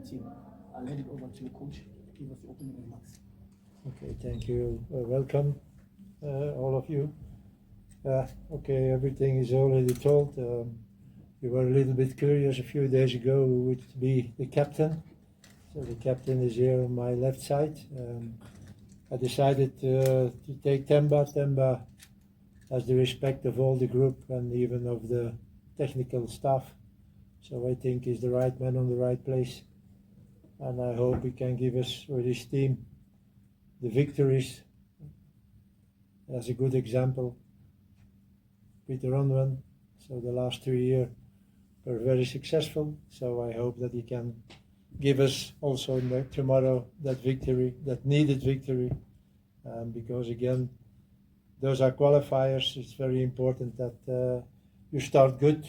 team. I'll hand it over to you, Coach. Give us the opening remarks. Okay, thank you. Welcome, all of you. Okay, everything is already told. We were a little bit curious a few days ago who would be the captain. So the captain is here on my left side. I decided to take Themba. Themba has the respect of all the group and even of the technical staff. So I think he's the right man on the right place. And I hope he can give us, with his team, the victories as a good example. With Ronwen, so the last 2 years were very successful. So I hope that he can give us also tomorrow that victory, that needed victory. Because again, those are qualifiers. It's very important that you start good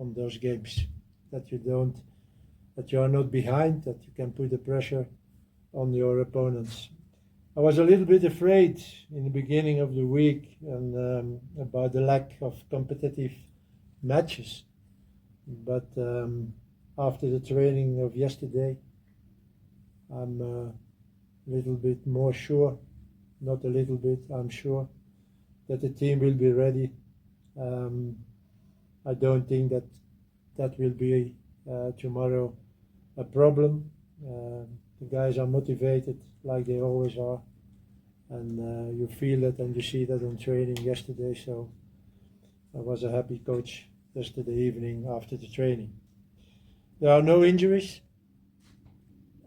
on those games, that you are not behind, that you can put the pressure on your opponents. I was a little bit afraid in the beginning of the week and about the lack of competitive matches, but after the training of yesterday, I'm a little bit more sure, not a little bit, I'm sure that the team will be ready. I don't think that will be tomorrow a problem. The guys are motivated like they always are, and you feel it and you see that on training yesterday. So I was a happy coach yesterday evening after the training. There are no injuries.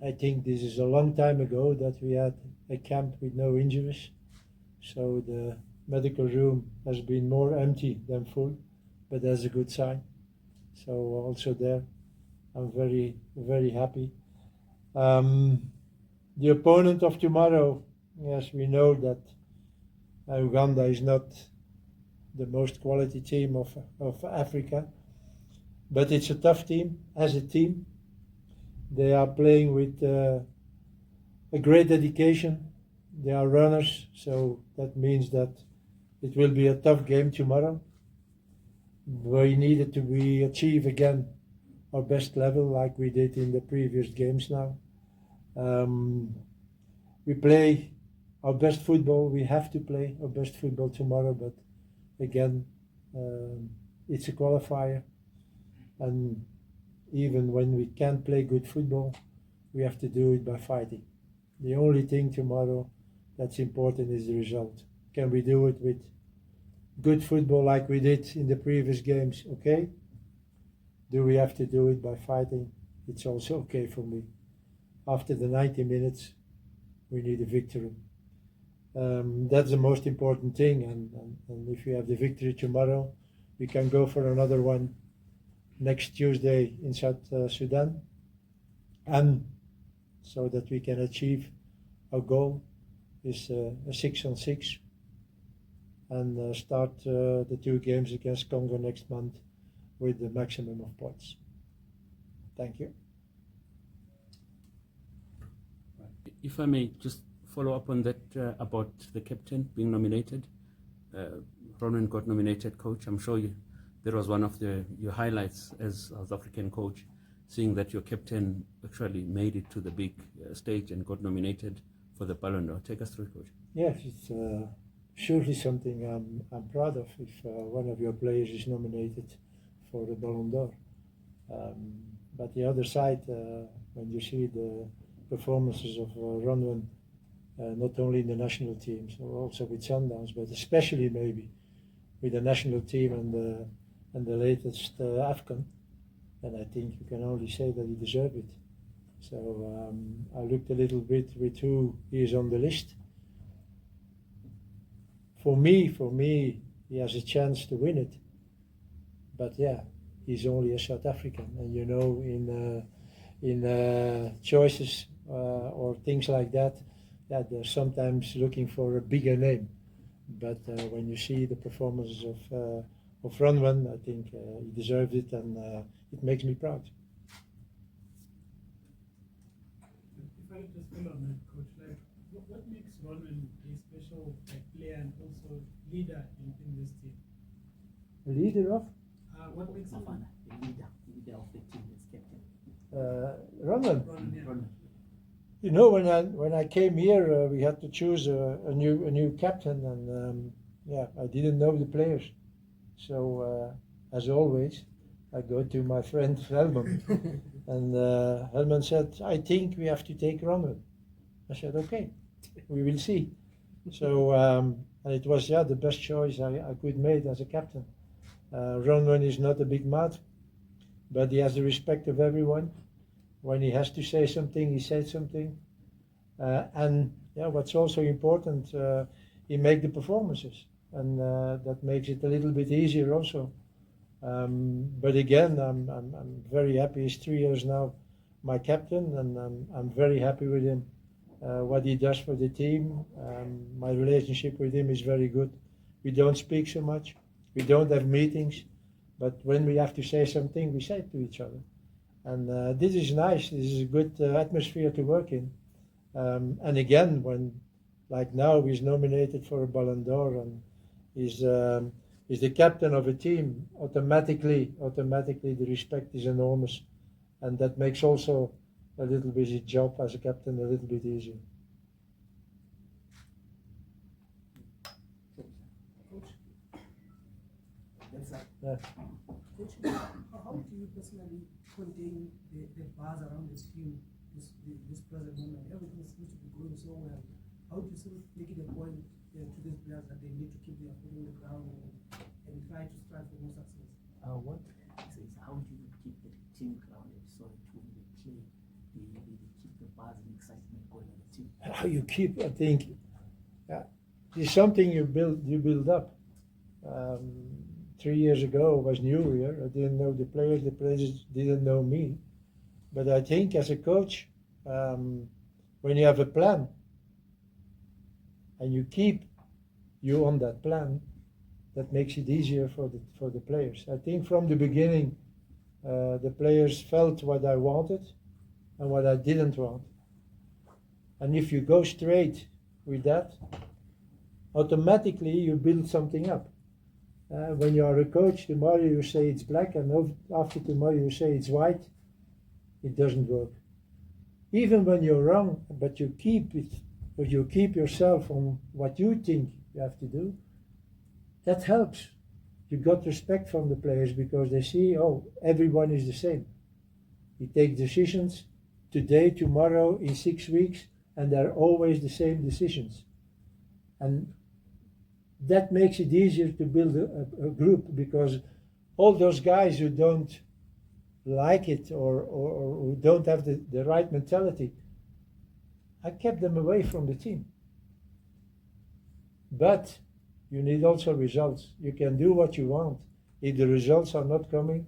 I think this is a long time ago that we had a camp with no injuries. So the medical room has been more empty than full, but that's a good sign. So also there, I'm very, very happy. The opponent of tomorrow, yes, we know that Uganda is not the most quality team of Africa, but it's a tough team as a team. They are playing with a great dedication. They are runners, so that means that it will be a tough game tomorrow. We needed to achieve again our best level like we did in the previous games now. We play our best football. We have to play our best football tomorrow, but again, it's a qualifier. And even when we can't play good football, we have to do it by fighting. The only thing tomorrow that's important is the result. Can we do it with good football like we did in the previous games? Okay. Do we have to do it by fighting? It's also okay for me. After the 90 minutes, we need a victory. That's the most important thing. And if we have the victory tomorrow, we can go for another one next Tuesday in South Sudan. And so that we can achieve our goal is a 6-on-6 and start the 2 games against Congo next month with the maximum of points. Thank you. If I may just follow up on that about the captain being nominated. Ronwen got nominated coach. I'm sure that was one of your highlights as South African coach, seeing that your captain actually made it to the big stage and got nominated for the Ballon. Take us through, coach. Yes, it's surely something I'm proud of if one of your players is nominated for the Ballon d'Or. But the other side, when you see the performances of Ronwen, not only in the national teams, also with Sundowns, but especially maybe with the national team and the latest AFCON, then I think you can only say that he deserved it. So I looked a little bit with who is on the list. For me, he has a chance to win it. But yeah, he's only a South African, and you know, in choices or things like that, they're sometimes looking for a bigger name. But when you see the performances of Ronwen, I think he deserves it, and it makes me proud. If I just follow on that, coach, like what makes Ronwen a special player and also leader in this team? A leader of? What makes him Bafana, the leader of the team, is captain. Ronwen. Yeah. You know, when I came here, we had to choose a new captain, and yeah, I didn't know the players. So as always, I go to my friend Helman, and Helman said, "I think we have to take Ronwen." I said, "Okay, we will see." So and it was the best choice I could make as a captain. Ronwen is not a big mouth, but he has the respect of everyone. When he has to say something, he says something. And yeah, what's also important, he makes the performances, and that makes it a little bit easier also. But again, I'm very happy. He's 3 years now, my captain, and I'm very happy with him. What he does for the team, my relationship with him is very good. We don't speak so much, we don't have meetings, but when we have to say something, we say it to each other. And this is nice. This is a good atmosphere to work in. And again, when, like now, he's nominated for a Ballon d'Or and he's the captain of a team, automatically the respect is enormous. And that makes also a little bit his job as a captain a little bit easier. Coach, that's that. Yeah. Coach, how do you personally contain the buzz around this team, this present moment? Everything seems to be going so well. How do you sort of make it a point to these players that they need to keep their foot on the ground and try to strive for more success? What says, how do you keep the team grounded so that when they play, they keep the buzz and excitement going in the team? How you keep, I think, it's something you build up. 3 years ago, I was new here. I didn't know the players didn't know me. But I think as a coach, when you have a plan and you keep you on that plan, that makes it easier for the players. I think from the beginning, the players felt what I wanted and what I didn't want. And if you go straight with that, automatically you build something up. When you are a coach, tomorrow you say it's black, and after tomorrow you say it's white, it doesn't work. Even when you're wrong, but you keep it, or you keep yourself on what you think you have to do, that helps. You got respect from the players because they see, oh, everyone is the same. You take decisions today, tomorrow, in 6 weeks, and they're always the same decisions. And that makes it easier to build a group, because all those guys who don't like it or who don't have the right mentality, I kept them away from the team. But you need also results. You can do what you want. If the results are not coming,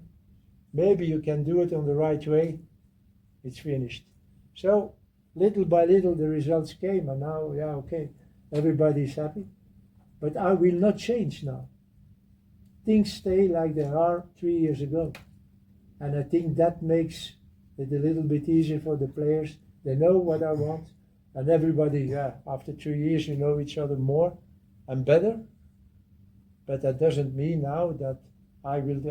maybe you can do it on the right way, it's finished. So little by little the results came, and now, yeah, okay, everybody's happy. But I will not change now. Things stay like they are 3 years ago. And I think that makes it a little bit easier for the players. They know what I want. And everybody, yeah, after 3 years you know each other more and better. But that doesn't mean now that I will,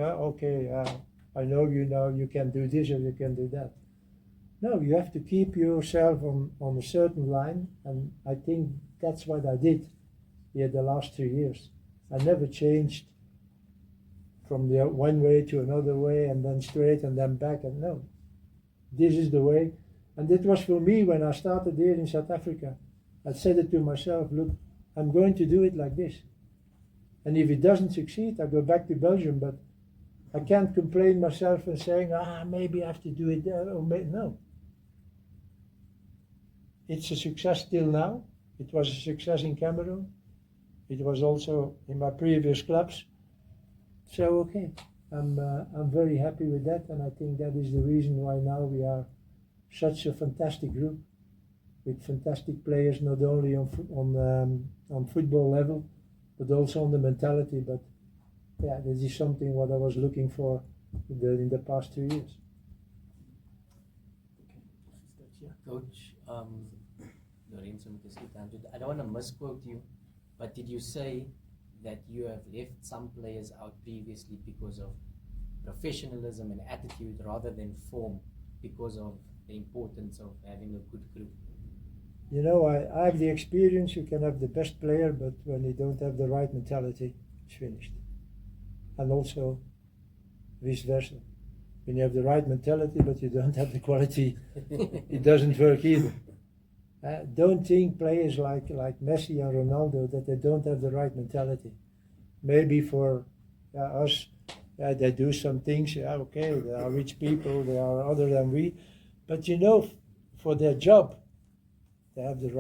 I know you now, you can do this or you can do that. No, you have to keep yourself on a certain line. And I think that's what I did here the last 3 years. I never changed from the one way to another way and then straight and then back, and no. This is the way. And that was for me when I started here in South Africa. I said it to myself, look, I'm going to do it like this. And if it doesn't succeed, I go back to Belgium, but I can't complain myself and saying, maybe I have to do it there, or no. It's a success till now. It was a success in Cameroon. It was also in my previous clubs. So okay, I'm very happy with that, and I think that is the reason why now we are such a fantastic group with fantastic players, not only on football level, but also on the mentality. But yeah, this is something what I was looking for in the past 2 years. Coach, Lorenzo, I don't want to misquote you, but did you say that you have left some players out previously because of professionalism and attitude rather than form? because of the importance of having a good group? You know, I have the experience. You can have the best player, but when you don't have the right mentality, it's finished. And also vice versa. When you have the right mentality, but you don't have the quality, it doesn't work either. Don't think players like Messi and Ronaldo that they don't have the right mentality. Maybe for us, they do some things. Yeah, okay, they are rich people. They are other than we, but you know, for their job, they have the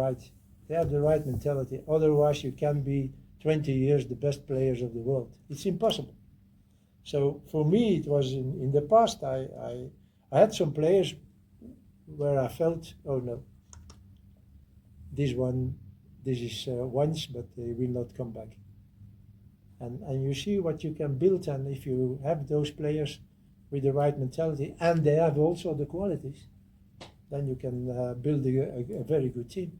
right mentality. Otherwise, you can be 20 years the best players of the world. It's impossible. So for me, it was in the past. I had some players where I felt, oh no, this is once, but they will not come back. And you see what you can build, and if you have those players with the right mentality, and they have also the qualities, then you can build a very good team.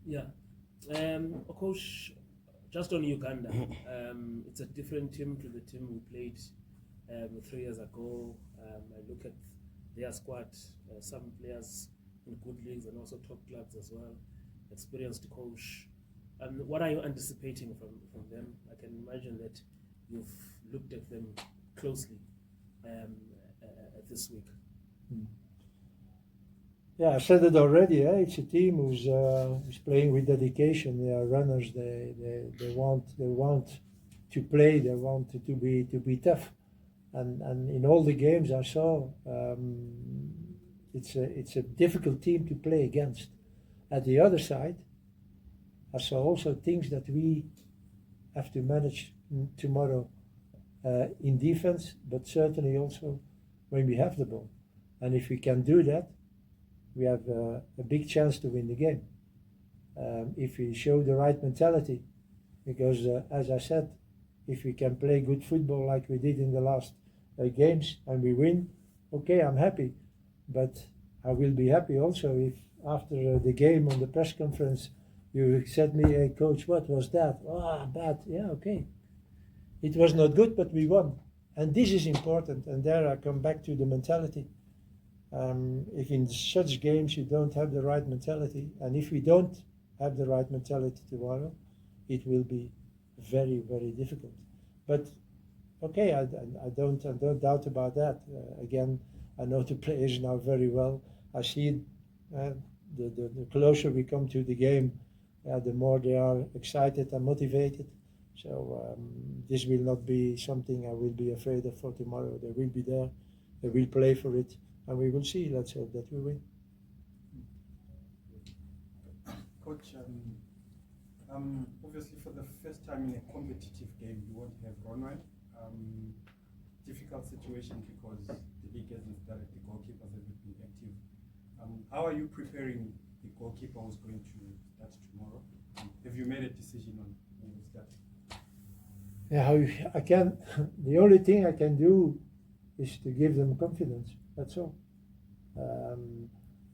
Yeah. Coach, just on Uganda, it's a different team to the team we played 3 years ago. I look at their squad, some players in good leagues and also top clubs as well, experienced coach. What are you anticipating from them? I can imagine that you've looked at them closely this week. Yeah, I said it already. It's a team who's playing with dedication. They are runners. They want to play. They want to be tough. And in all the games I saw, it's a difficult team to play against. At the other side, I saw also things that we have to manage tomorrow in defense, but certainly also when we have the ball. And if we can do that, we have a big chance to win the game. If we show the right mentality, because as I said, if we can play good football like we did in the last games and we win, okay, I'm happy. But I will be happy also if after the game on the press conference you said me, hey coach, what was that? Bad. Yeah, okay. It was not good, but we won. And this is important. And there I come back to the mentality. If in such games you don't have the right mentality, and if we don't have the right mentality tomorrow, it will be very, very difficult. But okay, I don't doubt about that. Again, I know the players now very well. I see the closer we come to the game, the more they are excited and motivated. So this will not be something I will be afraid of for tomorrow. They will be there. They will play for it. And we will see. Let's hope that we win. Coach, obviously for the first time in a competitive game, you won't have Ronwen. Difficult situation because the league hasn't started, the goalkeepers haven't been active. How are you preparing the goalkeeper who's going to start tomorrow? Have you made a decision on who will start? Yeah, I can. The only thing I can do is to give them confidence. That's all.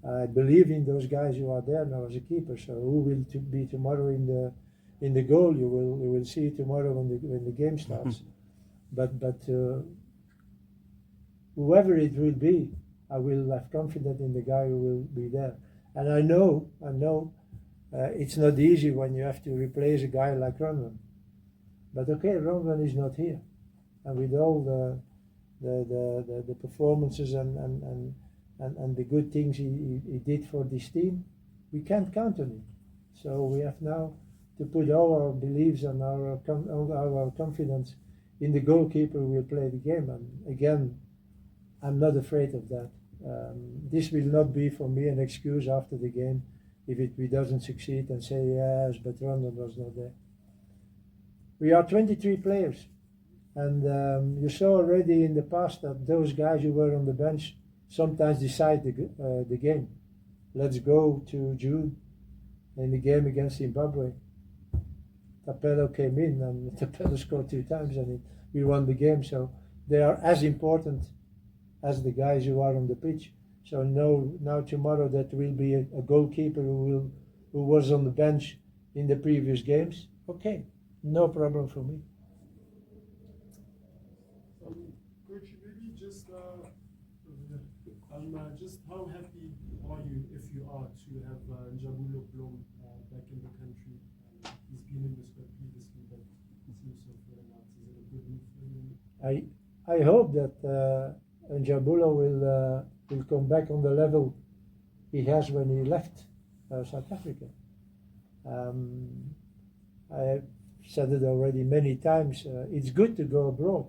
I believe in those guys who are there now as a keeper. So who will be tomorrow in the goal? You will see tomorrow when the game starts. But whoever it will be, I will have confidence in the guy who will be there. And I know it's not easy when you have to replace a guy like Ronwen. But okay, Ronwen is not here, and with all the performances and the good things he did for this team, we can't count on him. So we have now to put all our beliefs and all our confidence in the goalkeeper who will play the game. And again, I'm not afraid of that. This will not be for me an excuse after the game if we doesn't succeed and say, yes, but Ronwen was not there. We are 23 players. And you saw already in the past that those guys who were on the bench sometimes decide the game. Let's go to June in the game against Zimbabwe. Tapelo came in and Tapelo scored 2 times and we won the game. So they are as important as the guys who are on the pitch. So now tomorrow that will be a goalkeeper who was on the bench in the previous games. Okay, no problem for me. Coach, Just how happy are you, if you are, to have Njabulo Blom back in the country? He's been in the squad previously, but it seems so falling out. Is it a good move for him? I hope that Njabulo will come back on the level he has when he left South Africa. I have said it already many times. It's good to go abroad,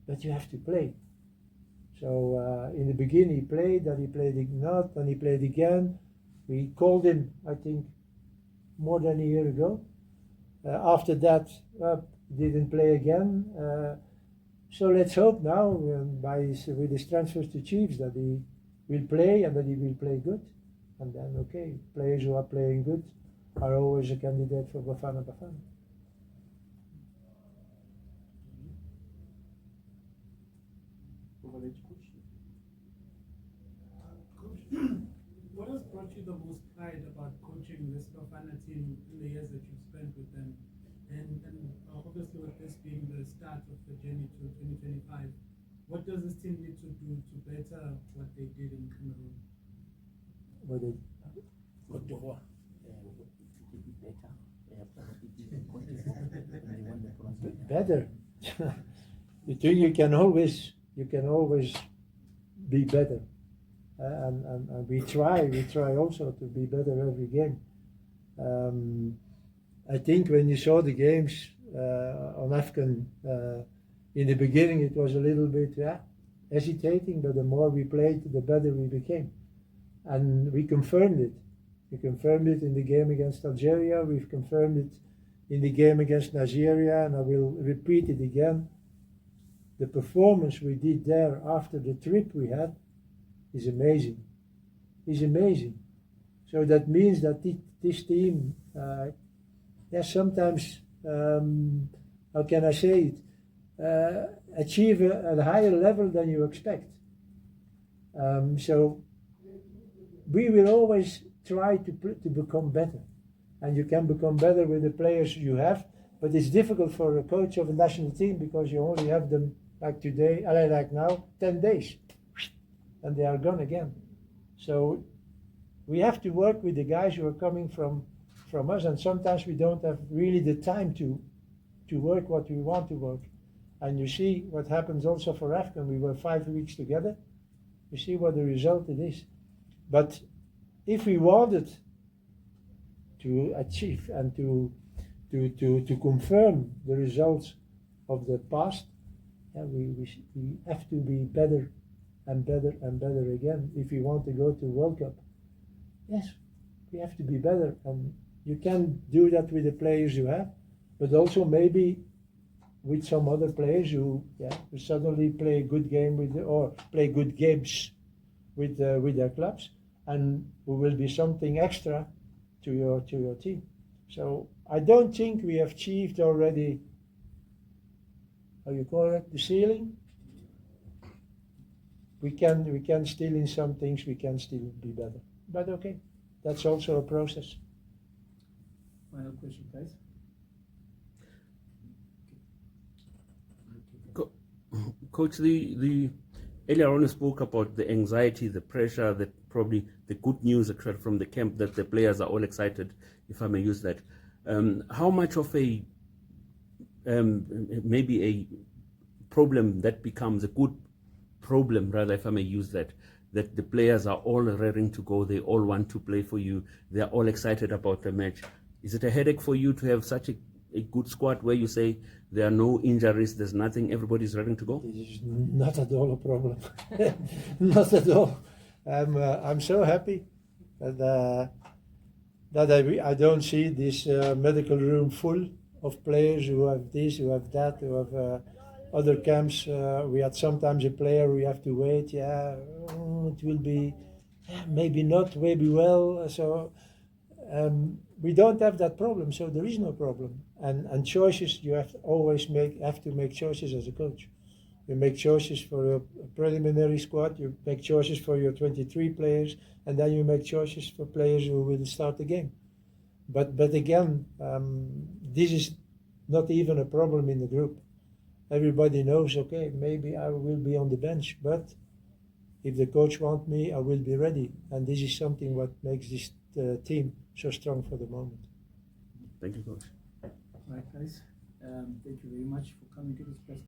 but you have to play. So in the beginning he played, then he played not, then he played again. We called him, I think, more than a year ago. After that, he didn't play again. So let's hope now, with his transfers to Chiefs, that he will play and that he will play good. And then, okay, players who are playing good are always a candidate for Bafana Bafana. What has brought you the most pride about coaching this Bafana team in the years that you've spent with them? And obviously with this being the start of the journey to 2025, what does this team need to do to better what they did in Cameroon? Cote d'Ivoire. Better. You think you can always be better, and we try also to be better every game. I think when you saw the games on AFCON in the beginning, it was a little bit hesitating, but the more we played, the better we became, and we confirmed it. We confirmed it in the game against Algeria. We've confirmed it in the game against Nigeria, and I will repeat it again. The performance we did there after the trip we had is amazing. Is amazing. So that means that this team, sometimes, how can I say it, achieve a higher level than you expect. So we will always try to become better. And you can become better with the players you have, but it's difficult for a coach of a national team because you only have them like today, like now, 10 days, and they are gone again. So we have to work with the guys who are coming from us, and sometimes we don't have really the time to work what we want to work. And you see what happens also for AFCON. We were 5 weeks together. You see what the result it is. But if we wanted to achieve and to confirm the results of the past, we have to be better and better and better again. If we want to go to World Cup, yes, we have to be better. And you can do that with the players you have, but also maybe with some other players who suddenly play a good game or play good games with their clubs, and who will be something extra to your team. So I don't think we have achieved already, how you call it, the ceiling. We can still, in some things, we can still be better. But okay, that's also a process. Final question, guys. Coach, the earlier on you spoke about the anxiety, the pressure, probably the good news from the camp that the players are all excited, if I may use that. How much of a maybe a problem that becomes a good problem, rather, if I may use that the players are all raring to go, they all want to play for you, they are all excited about the match. Is it a headache for you to have such a good squad where you say there are no injuries, there's nothing, everybody's ready to go? This is not at all a problem. Not at all. I'm so happy that I don't see this medical room full of players who have this, who have that, who have other camps. We had sometimes a player we have to wait. It will be maybe not, maybe well. So we don't have that problem. So there is no problem. And choices, you have to make choices as a coach. You make choices for a preliminary squad, you make choices for your 23 players, and then you make choices for players who will start the game. But again, this is not even a problem in the group. Everybody knows, okay, maybe I will be on the bench, but if the coach wants me, I will be ready. And this is something what makes this team so strong for the moment. Thank you, coach. Right, guys. Thank you very much for coming to this press